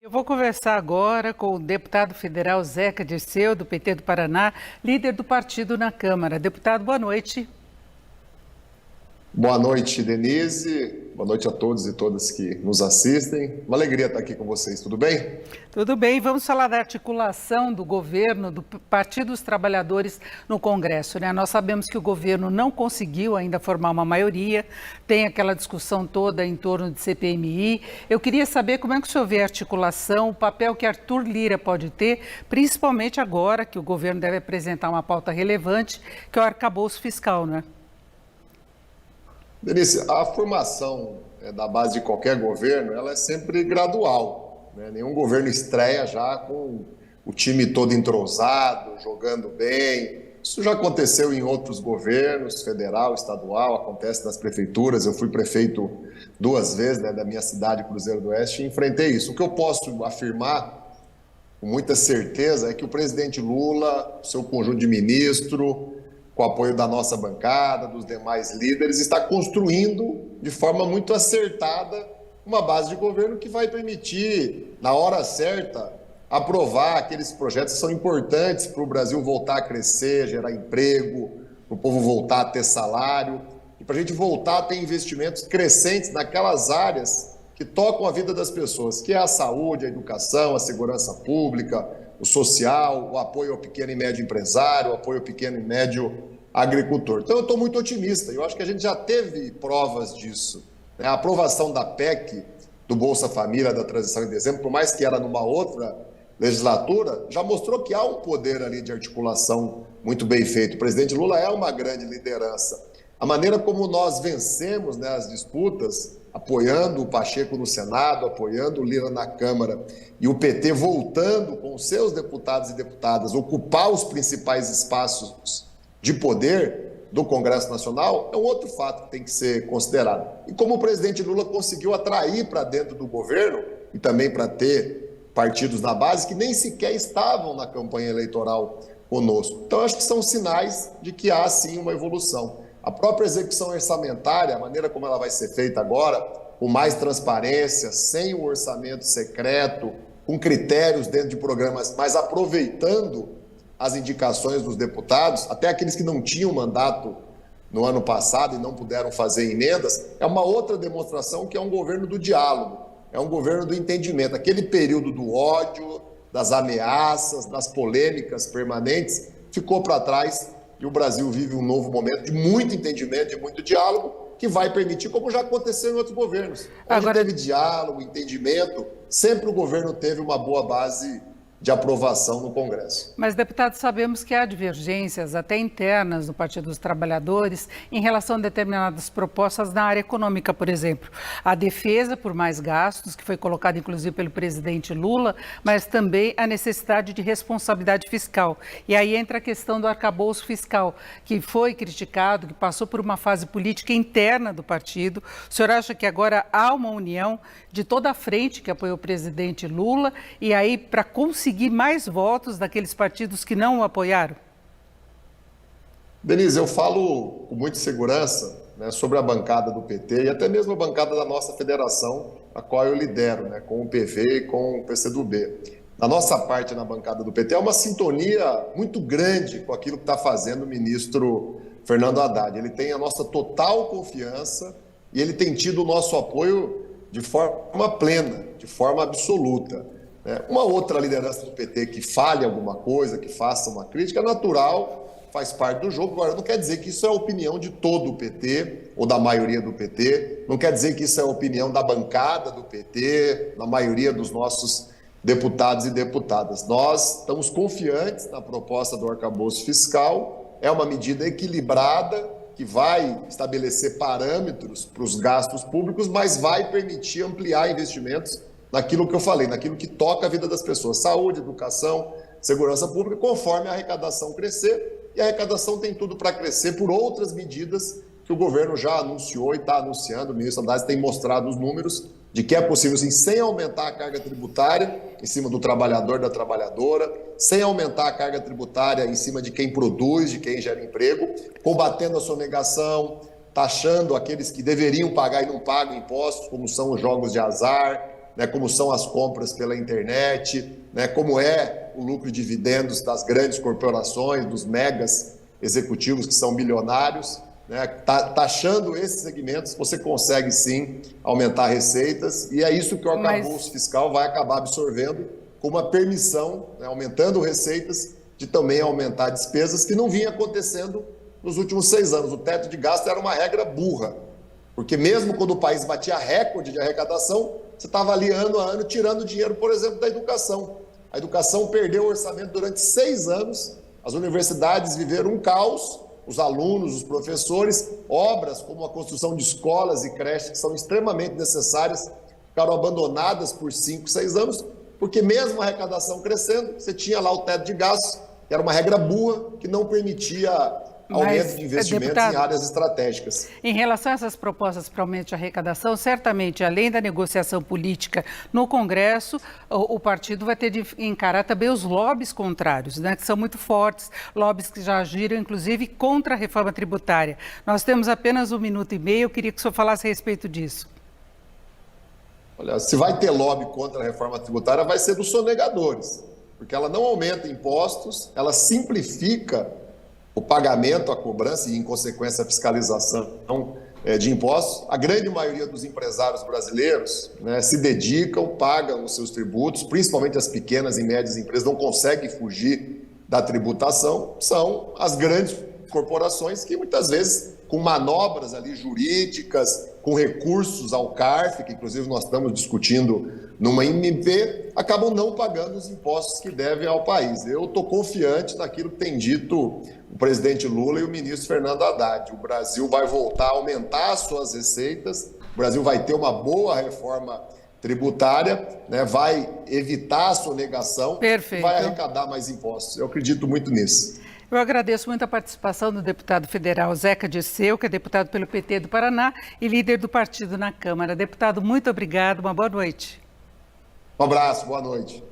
Eu vou conversar agora com o deputado federal Zeca Dirceu, do PT do Paraná, líder do partido na Câmara. Deputado, boa noite. Boa noite, Denise. Boa noite a todos e todas que nos assistem. Uma alegria estar aqui com vocês, tudo bem? Tudo bem, vamos falar da articulação do governo, do Partido dos Trabalhadores no Congresso, né? Nós sabemos que o governo não conseguiu ainda formar uma maioria, tem aquela discussão toda em torno de CPMI. Eu queria saber como é que o senhor vê a articulação, o papel que Arthur Lira pode ter, principalmente agora que o governo deve apresentar uma pauta relevante, que é o arcabouço fiscal, né? Denise, a formação da base de qualquer governo, ela é sempre gradual, né? Nenhum governo estreia já com o time todo entrosado, jogando bem. Isso já aconteceu em outros governos, federal, estadual, acontece nas prefeituras. Eu fui prefeito 2 vezes, né, da minha cidade, Cruzeiro do Oeste, e enfrentei isso. O que eu posso afirmar com muita certeza é que o presidente Lula, seu conjunto de ministros, com o apoio da nossa bancada, dos demais líderes, está construindo de forma muito acertada uma base de governo que vai permitir, na hora certa, aprovar aqueles projetos que são importantes para o Brasil voltar a crescer, gerar emprego, para o povo voltar a ter salário e para a gente voltar a ter investimentos crescentes naquelas áreas que tocam a vida das pessoas, que é a saúde, a educação, a segurança pública, o social, o apoio ao pequeno e médio empresário, o apoio ao pequeno e médio agricultor. Então eu estou muito otimista, eu acho que a gente já teve provas disso. A aprovação da PEC, do Bolsa Família, da transição em dezembro, por mais que era numa outra legislatura, já mostrou que há um poder ali de articulação muito bem feito. O presidente Lula é uma grande liderança. A maneira como nós vencemos, né, as disputas, apoiando o Pacheco no Senado, apoiando o Lira na Câmara, e o PT voltando com seus deputados e deputadas ocupar os principais espaços de poder do Congresso Nacional, é um outro fato que tem que ser considerado. E como o presidente Lula conseguiu atrair para dentro do governo, e também para ter partidos na base que nem sequer estavam na campanha eleitoral conosco. Então, acho que são sinais de que há, sim, uma evolução. A própria execução orçamentária, a maneira como ela vai ser feita agora, com mais transparência, sem o orçamento secreto, com critérios dentro de programas, mas aproveitando as indicações dos deputados, até aqueles que não tinham mandato no ano passado e não puderam fazer emendas, é uma outra demonstração que é um governo do diálogo, é um governo do entendimento. Aquele período do ódio, das ameaças, das polêmicas permanentes, ficou para trás e o Brasil vive um novo momento de muito entendimento, de muito diálogo, que vai permitir, como já aconteceu em outros governos. Onde teve diálogo, entendimento, sempre o governo teve uma boa base de aprovação no Congresso. Mas, deputado, sabemos que há divergências até internas no Partido dos Trabalhadores em relação a determinadas propostas na área econômica, por exemplo. A defesa por mais gastos, que foi colocada inclusive pelo presidente Lula, mas também a necessidade de responsabilidade fiscal. E aí entra a questão do arcabouço fiscal, que foi criticado, que passou por uma fase política interna do partido. O senhor acha que agora há uma união de toda a frente que apoiou o presidente Lula e aí para conseguir mais votos daqueles partidos que não o apoiaram? Denise, eu falo com muita segurança, né, sobre a bancada do PT e até mesmo a bancada da nossa federação, a qual eu lidero, né, com o PV e com o PCdoB. Da nossa parte na bancada do PT, é uma sintonia muito grande com aquilo que está fazendo o ministro Fernando Haddad. Ele tem a nossa total confiança e ele tem tido o nosso apoio de forma plena, de forma absoluta. Uma outra liderança do PT que fale alguma coisa, que faça uma crítica, é natural, faz parte do jogo. Agora, não quer dizer que isso é a opinião de todo o PT, ou da maioria do PT, não quer dizer que isso é a opinião da bancada do PT, da maioria dos nossos deputados e deputadas. Nós estamos confiantes na proposta do arcabouço fiscal, é uma medida equilibrada, que vai estabelecer parâmetros para os gastos públicos, mas vai permitir ampliar investimentos naquilo que eu falei, naquilo que toca a vida das pessoas, saúde, educação, segurança pública, conforme a arrecadação crescer, e a arrecadação tem tudo para crescer por outras medidas que o governo já anunciou e está anunciando. O ministro Haddad tem mostrado os números de que é possível, sim, sem aumentar a carga tributária em cima do trabalhador, da trabalhadora, sem aumentar a carga tributária em cima de quem produz, de quem gera emprego, combatendo a sonegação, taxando aqueles que deveriam pagar e não pagam impostos, como são os jogos de azar, né, como são as compras pela internet, né, como é o lucro e dividendos das grandes corporações, dos megas executivos que são bilionários, né, taxando esses segmentos, você consegue sim aumentar receitas, e é isso que o arcabouço fiscal vai acabar absorvendo com uma permissão, né, aumentando receitas, de também aumentar despesas, que não vinha acontecendo nos últimos 6 anos. O teto de gasto era uma regra burra, porque mesmo quando o país batia recorde de arrecadação, você estava ali ano a ano tirando dinheiro, por exemplo, da educação. A educação perdeu o orçamento durante 6 anos, as universidades viveram um caos, os alunos, os professores, obras como a construção de escolas e creches, que são extremamente necessárias, ficaram abandonadas por 5, 6 anos, porque mesmo a arrecadação crescendo, você tinha lá o teto de gastos, que era uma regra burra, que não permitia aumento de investimentos em áreas estratégicas. Em relação a essas propostas para aumento de arrecadação, certamente, além da negociação política no Congresso, o partido vai ter de encarar também os lobbies contrários, né, que são muito fortes, lobbies que já agiram, inclusive, contra a reforma tributária. Nós temos apenas 1 minuto e meio, eu queria que o senhor falasse a respeito disso. Olha, se vai ter lobby contra a reforma tributária, vai ser dos sonegadores, porque ela não aumenta impostos, ela simplifica o pagamento, a cobrança e, em consequência, a fiscalização de impostos. A grande maioria dos empresários brasileiros, né, se dedicam, pagam os seus tributos, principalmente as pequenas e médias empresas não conseguem fugir da tributação, são as grandes corporações que muitas vezes, com manobras ali jurídicas, com recursos ao CARF, que inclusive nós estamos discutindo numa MP, acabam não pagando os impostos que devem ao país. Eu estou confiante naquilo que tem dito o presidente Lula e o ministro Fernando Haddad. O Brasil vai voltar a aumentar as suas receitas, o Brasil vai ter uma boa reforma tributária, né, vai evitar a sonegação. Perfeito. E vai arrecadar mais impostos. Eu acredito muito nisso. Eu agradeço muito a participação do deputado federal Zeca Dirceu, que é deputado pelo PT do Paraná e líder do partido na Câmara. Deputado, muito obrigado, uma boa noite. Um abraço, boa noite.